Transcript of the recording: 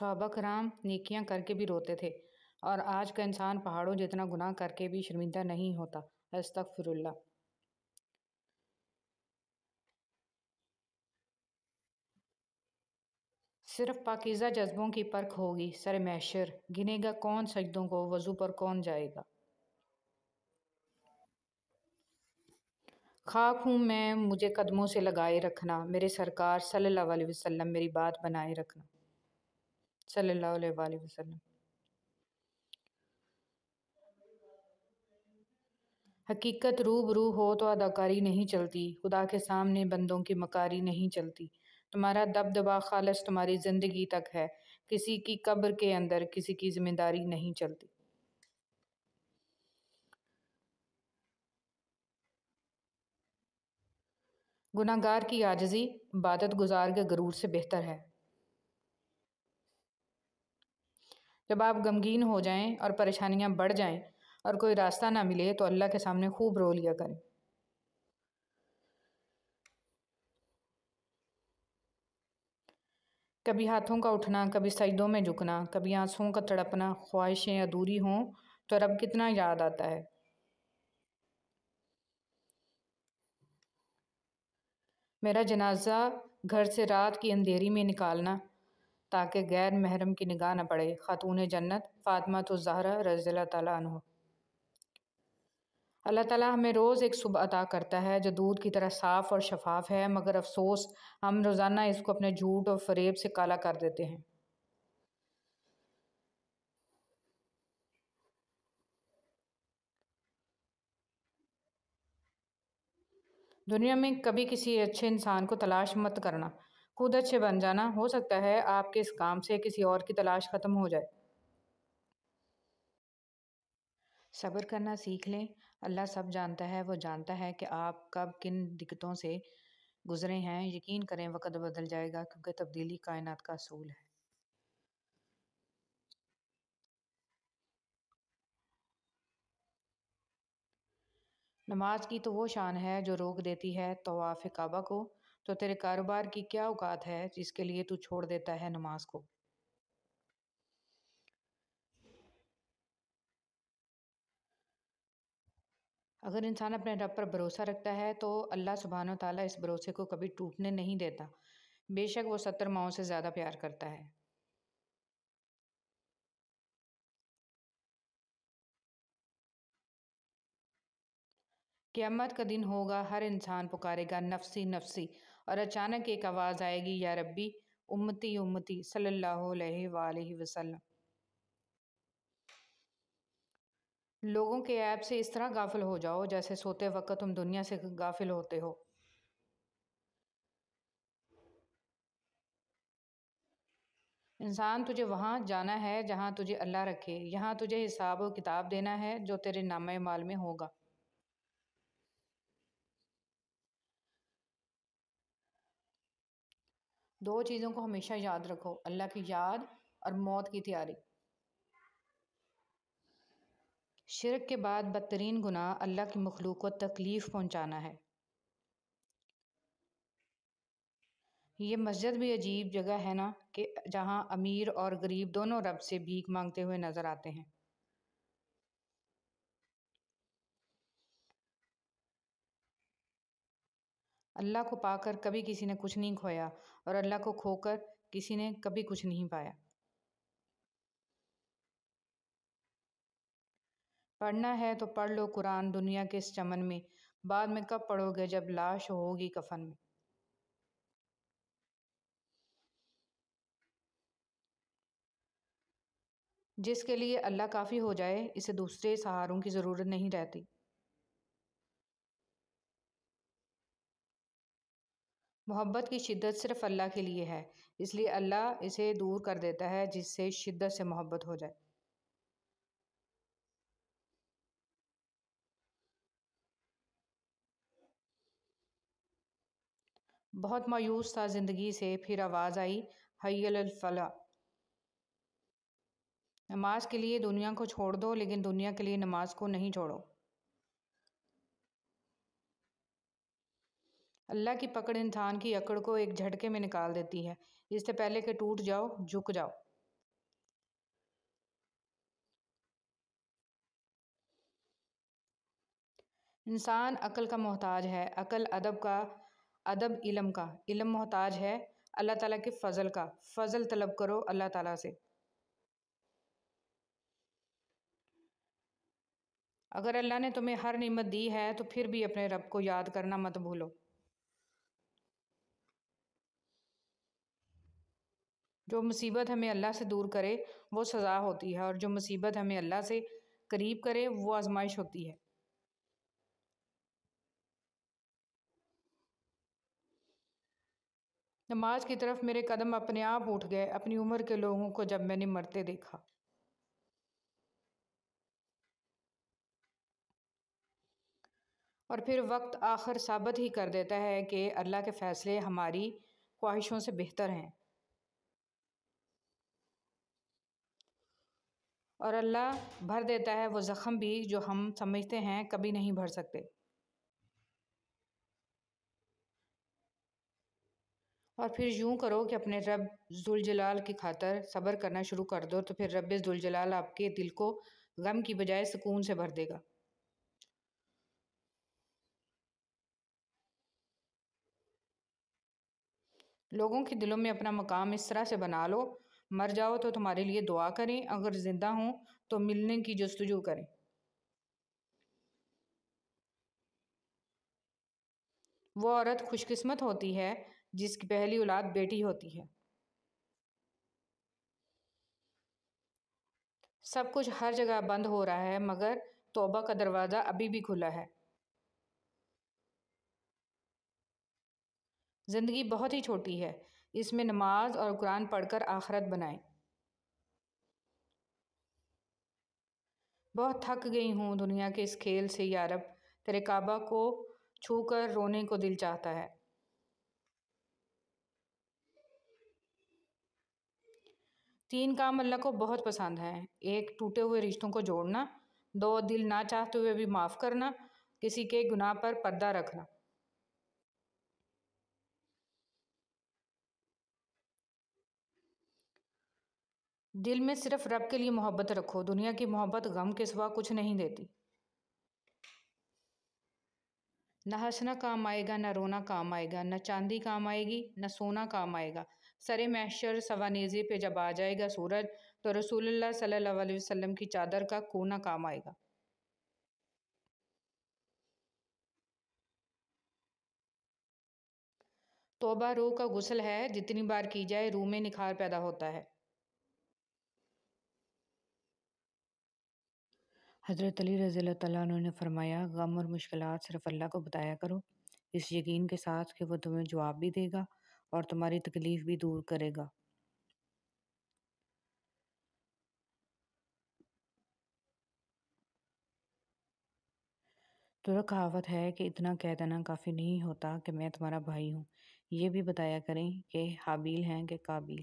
صحابہ کرام نیکیاں کر کے بھی روتے تھے، اور آج کا انسان پہاڑوں جتنا گناہ کر کے بھی شرمندہ نہیں ہوتا۔ استغفر اللہ۔ صرف پاکیزہ جذبوں کی پرکھ ہوگی سر محشر، گنے گا کون سجدوں کو، وضو پر کون جائے گا۔ خاک ہوں میں مجھے قدموں سے لگائے رکھنا، میرے سرکار صلی اللہ علیہ وسلم میری بات بنائے رکھنا، صلی اللہ علیہ وآلہ وسلم۔ حقیقت روبرو ہو تو اداکاری نہیں چلتی، خدا کے سامنے بندوں کی مکاری نہیں چلتی۔ تمہارا دبدبا خالص تمہاری زندگی تک ہے، کسی کی قبر کے اندر کسی کی ذمہ داری نہیں چلتی۔ گناہگار کی عاجزی عبادت گزار کے غرور سے بہتر ہے۔ جب آپ غمگین ہو جائیں اور پریشانیاں بڑھ جائیں اور کوئی راستہ نہ ملے تو اللہ کے سامنے خوب رو لیا کریں۔ کبھی ہاتھوں کا اٹھنا، کبھی سجدوں میں جھکنا، کبھی آنسوؤں کا تڑپنا، خواہشیں ادھوری ہوں تو رب کتنا یاد آتا ہے۔ میرا جنازہ گھر سے رات کی اندھیری میں نکالنا تاکہ غیر محرم کی نگاہ نہ پڑے۔ خاتون جنت فاطمہ الزہرا رضی اللہ تعالیٰ عنہ۔ اللہ تعالیٰ ہمیں روز ایک صبح عطا کرتا ہے جو دودھ کی طرح صاف اور شفاف ہے، مگر افسوس ہم روزانہ اس کو اپنے جھوٹ اور فریب سے کالا کر دیتے ہیں۔ دنیا میں کبھی کسی اچھے انسان کو تلاش مت کرنا، خود اچھے بن جانا، ہو سکتا ہے آپ کے اس کام سے کسی اور کی تلاش ختم ہو جائے۔ صبر کرنا سیکھ لیں، اللہ سب جانتا ہے، وہ جانتا ہے کہ آپ کب کن دقتوں سے گزرے ہیں۔ یقین کریں وقت بدل جائے گا، کیونکہ تبدیلی کائنات کا اصول ہے۔ نماز کی تو وہ شان ہے جو روک دیتی ہے طواف کعبہ کو، تو تیرے کاروبار کی کیا اوقات ہے جس کے لیے تو چھوڑ دیتا ہے نماز کو۔ اگر انسان اپنے رب پر بھروسہ رکھتا ہے تو اللہ سبحانہ و تعالیٰ اس بھروسے کو کبھی ٹوٹنے نہیں دیتا، بے شک وہ 70 ماؤں سے زیادہ پیار کرتا ہے۔ قیامت کا دن ہوگا، ہر انسان پکارے گا نفسی نفسی، اور اچانک ایک آواز آئے گی، یا ربی امتی امتی صلی اللہ علیہ وآلہ وسلم۔ لوگوں کے عیب سے اس طرح غافل ہو جاؤ جیسے سوتے وقت تم دنیا سے غافل ہوتے ہو۔ انسان تجھے وہاں جانا ہے جہاں تجھے اللہ رکھے، یہاں تجھے حساب و کتاب دینا ہے جو تیرے نامہ اعمال میں ہوگا۔ دو چیزوں کو ہمیشہ یاد رکھو، اللہ کی یاد اور موت کی تیاری۔ شرک کے بعد بدترین گناہ اللہ کی مخلوق کو تکلیف پہنچانا ہے۔ یہ مسجد بھی عجیب جگہ ہے نا، کہ جہاں امیر اور غریب دونوں رب سے بھیک مانگتے ہوئے نظر آتے ہیں۔ اللہ کو پا کر کبھی کسی نے کچھ نہیں کھویا، اور اللہ کو کھو کر کسی نے کبھی کچھ نہیں پایا۔ پڑھنا ہے تو پڑھ لو قرآن دنیا کے اس چمن میں، بعد میں کب پڑھو گے جب لاش ہوگی کفن میں۔ جس کے لیے اللہ کافی ہو جائے، اسے دوسرے سہاروں کی ضرورت نہیں رہتی۔ محبت کی شدت صرف اللہ کے لیے ہے، اس لیے اللہ اسے دور کر دیتا ہے جس سے شدت سے محبت ہو جائے۔ بہت مایوس تھا زندگی سے، پھر آواز آئی حی علی الفلاح۔ نماز کے لیے دنیا کو چھوڑ دو، لیکن دنیا کے لیے نماز کو نہیں چھوڑو۔ اللہ کی پکڑ انسان کی اکڑ کو ایک جھٹکے میں نکال دیتی ہے، اس سے پہلے کہ ٹوٹ جاؤ جھک جاؤ۔ انسان عقل کا محتاج ہے، عقل ادب کا، ادب علم کا، علم محتاج ہے اللہ تعالیٰ کے فضل کا، فضل طلب کرو اللہ تعالیٰ سے۔ اگر اللہ نے تمہیں ہر نعمت دی ہے تو پھر بھی اپنے رب کو یاد کرنا مت بھولو۔ جو مصیبت ہمیں اللہ سے دور کرے وہ سزا ہوتی ہے، اور جو مصیبت ہمیں اللہ سے قریب کرے وہ آزمائش ہوتی ہے۔ نماز کی طرف میرے قدم اپنے آپ اٹھ گئے اپنی عمر کے لوگوں کو جب میں نے مرتے دیکھا۔ اور پھر وقت آخر ثابت ہی کر دیتا ہے کہ اللہ کے فیصلے ہماری خواہشوں سے بہتر ہیں، اور اللہ بھر دیتا ہے وہ زخم بھی جو ہم سمجھتے ہیں کبھی نہیں بھر سکتے۔ اور پھر یوں کرو کہ اپنے رب ذوالجلال کی خاطر صبر کرنا شروع کر دو، تو پھر رب ذوالجلال آپ کے دل کو غم کی بجائے سکون سے بھر دے گا۔ لوگوں کے دلوں میں اپنا مقام اس طرح سے بنا لو، مر جاؤ تو تمہارے لیے دعا کریں، اگر زندہ ہوں تو ملنے کی جستجو کریں۔ وہ عورت خوش قسمت ہوتی ہے جس کی پہلی اولاد بیٹی ہوتی ہے۔ سب کچھ ہر جگہ بند ہو رہا ہے مگر توبہ کا دروازہ ابھی بھی کھلا ہے۔ زندگی بہت ہی چھوٹی ہے، اس میں نماز اور قرآن پڑھ کر آخرت بنائیں۔ بہت تھک گئی ہوں دنیا کے اس کھیل سے یا رب، تیرے کعبہ کو چھو کر رونے کو دل چاہتا ہے۔ تین کام اللہ کو بہت پسند ہیں: ایک، ٹوٹے ہوئے رشتوں کو جوڑنا; دو، دل نہ چاہتے ہوئے بھی معاف کرنا، کسی کے گناہ پر پردہ رکھنا۔ دل میں صرف رب کے لیے محبت رکھو، دنیا کی محبت غم کے سوا کچھ نہیں دیتی۔ نہ ہنسنا کام آئے گا، نہ رونا کام آئے گا، نہ چاندی کام آئے گی، نہ سونا کام آئے گا۔ سر محشر سوانیزے پہ جب آ جائے گا سورج، تو رسول اللہ صلی اللہ علیہ وسلم کی چادر کا کونا کام آئے گا۔ توبہ روح کا غسل ہے، جتنی بار کی جائے روح میں نکھار پیدا ہوتا ہے۔ حضرت علی رضی اللہ تعالیٰ عنہ نے فرمایا، غم اور مشکلات صرف اللہ کو بتایا کرو، اس یقین کے ساتھ کہ وہ تمہیں جواب بھی دے گا اور تمہاری تکلیف بھی دور کرے گا۔ تو کہاوت ہے کہ اتنا کہہ دینا کافی نہیں ہوتا کہ میں تمہارا بھائی ہوں، یہ بھی بتایا کریں کہ حابیل ہیں کہ قابیل۔